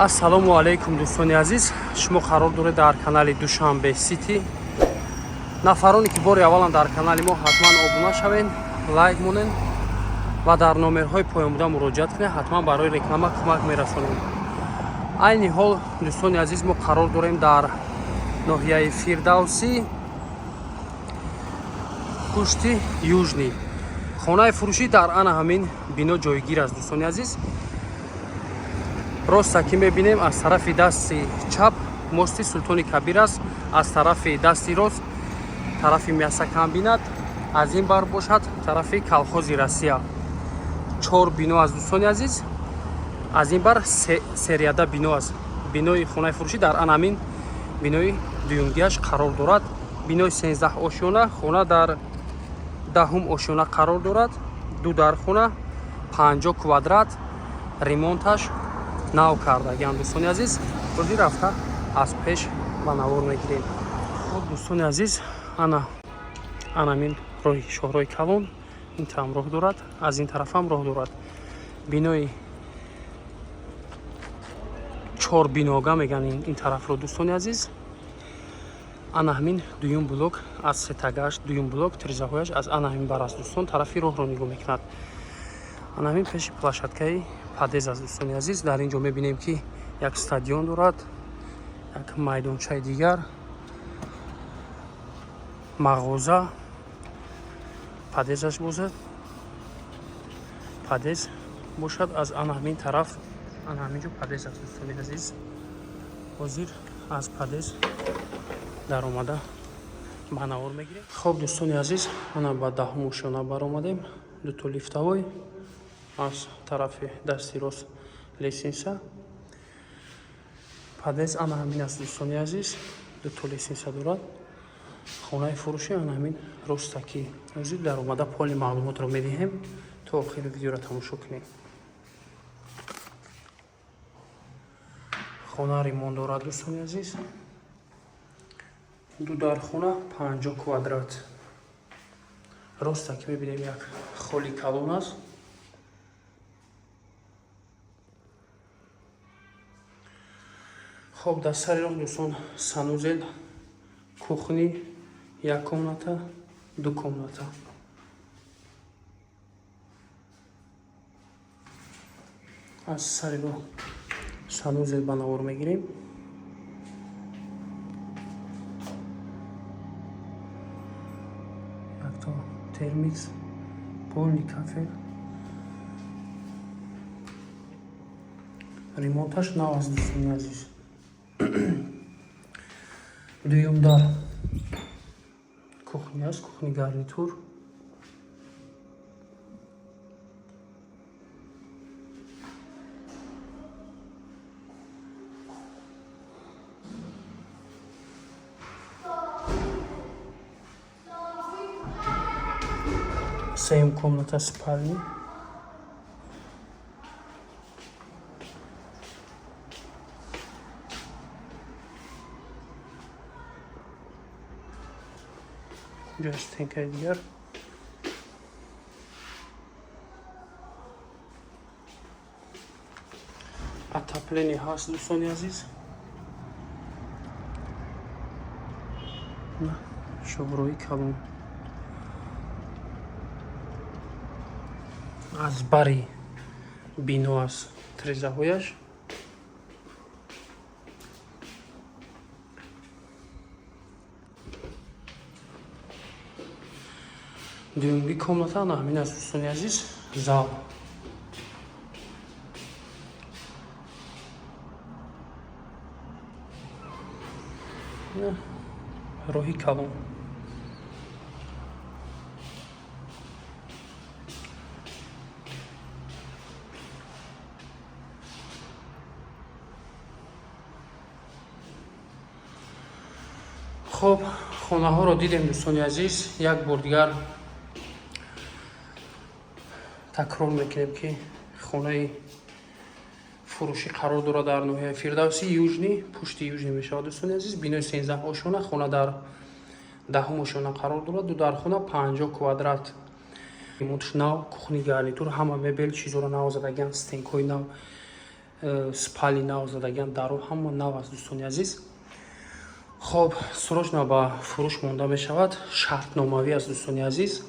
Ассалому алейкум дӯстони азиз, шумо қарор доред дар канали Душанбе Сити. Нафароне ки бори аввалан дар канали мо ҳатман обуна шавед, лайк монед ва дар номерҳои поёнбуда муроҷиат кунед, ҳатман барои реклама кӯмак мерасонем. Айни ҳол дӯстони азиз, мо қарор дорем дар ноҳияи Фирдавсӣ, пушти Южнӣ. Хонаи фурӯшӣ дар ана ҳамин бино ҷойгир аст. Дӯстони азиз, роста ки мебинем, аз тарафи дасти чап мости Султони Кабир аст, аз тарафи дасти рост тарафи Мясакомбинат, аз ин бар бошад тарафи Колхози Россия. 4 бино аст дӯстони азиз, аз ин бар серияда бино аст. Бинои хонаи фурӯшӣ дар ана ҳамин бинои дуюмгияш қарор дорад. Бинои 13 ошёна, хона дар 10 ошёна қарор дорад. Ду дархона 50 квадрат, ремонташ нав кардагиам. Дӯстони азиз, хурди рафта аз пеш ба навор мегирем. Хоб дӯстони азиз, ана ҳамин роҳи шоҳроҳи Калон ин там роҳ дорад, аз ин тарафам роҳ дорад. Бинои 4 бинога меган ин тарафро. Дӯстони азиз, ана ҳамин дуюм блок аз сетагаш, дуюм блок тирзаҳояш аз ана ҳамин бар аст. Дӯстон тарафи роҳро нигоҳ мекунад. ана ҳамин пеши плашадкаи падез аст. Дӯстони азиз, дар ин ҷо мебинем ки як стадион дорад, як майдончаи дигар, мағоза, падезаш бошад, падез бошад. Аз ана ҳамин тараф, ана ҳамин ҷо падез аст. Дӯстони азиз, ҳозир аз падез дар омада ба навор мегирем. Хоб дӯстони азиз, ана ба 10 ошёна баромадем. Дуто лифтавой, аз тарафи дасти рост лесенса, падез ана ҳамин аст. Дӯстони азиз, дуто лесенса дорад. Хонаи фурӯшӣ ана ҳамин роста ки ҳозир дар омада поли маълумотро медиҳем то охири видеоро тамошо кунем. Хона ремонт дорад. Дӯстони азиз, ду дархона 50 квадрат. Роста ки мебинем як холи калон аст. хоб дар сари роҳ дӯстон санузел, кухни, як комната, ду комната. аз сари роҳ санузел ба навор мегирем. якто термикс, полни кафе. ремонташ нав аст. Дӯстони азиз, дуюм дар кухни аст, кухни гарнитур. Сеюм комната спальни. ҷо стенкаи дигар. отопление ҳаст. дӯстони азиз, шоҳроҳи Калон аз бари бино аст тирезаҳояш. дуюмги комната ана ҳамин аст. дӯстони азиз, зал. роҳи Калон. хоб, хонаҳоро дидем дӯстони азиз. як бор дигар такрор мекунем ки хонаи фурӯшӣ қарор дорад дар ноҳияи Фирдавсӣ, Южнӣ, пушти Южнӣ мешавад. дӯстони азиз, бинои 13 ошона, хона дар 10 ошона қарор дорад. ду дархона 50 квадрат. ремонтш нав, кухни гарнитур, ҳама мебел чизоро нав задагиан, стенкои нав, спали нав задагиан дару ҳама нав аст дӯстони азиз. хоб срочно ба фурӯш монда мешавад. Шартномавӣ аст дӯстони азиз.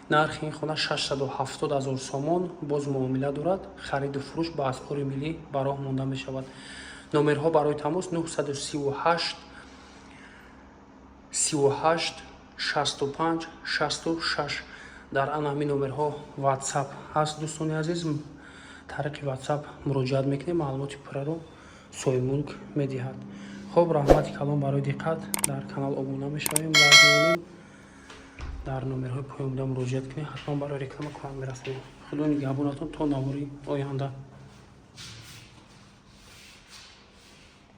нархи ин хона 670 000 сомон. боз муомила дорад. хариду фурӯш ба асъори миллӣ ба роҳ монда мешавад. номерҳо барои тамос 938 38 65 66. дар ан ҳамин номерҳо ватсап ҳаст дӯстони азиз. тариқи ватсап муроҷиат мекунем, маълумоти пурраро соҳибмулк медиҳад. хоб, раҳмати калон барои диққат. дар канал обуна мешавем, лайк мекунем, дар номерҳои поён буда муроҷиат кунем. ҳатман барои реклама кӯмак мерасонем. худо нигаҳбонатон то навбари оянда.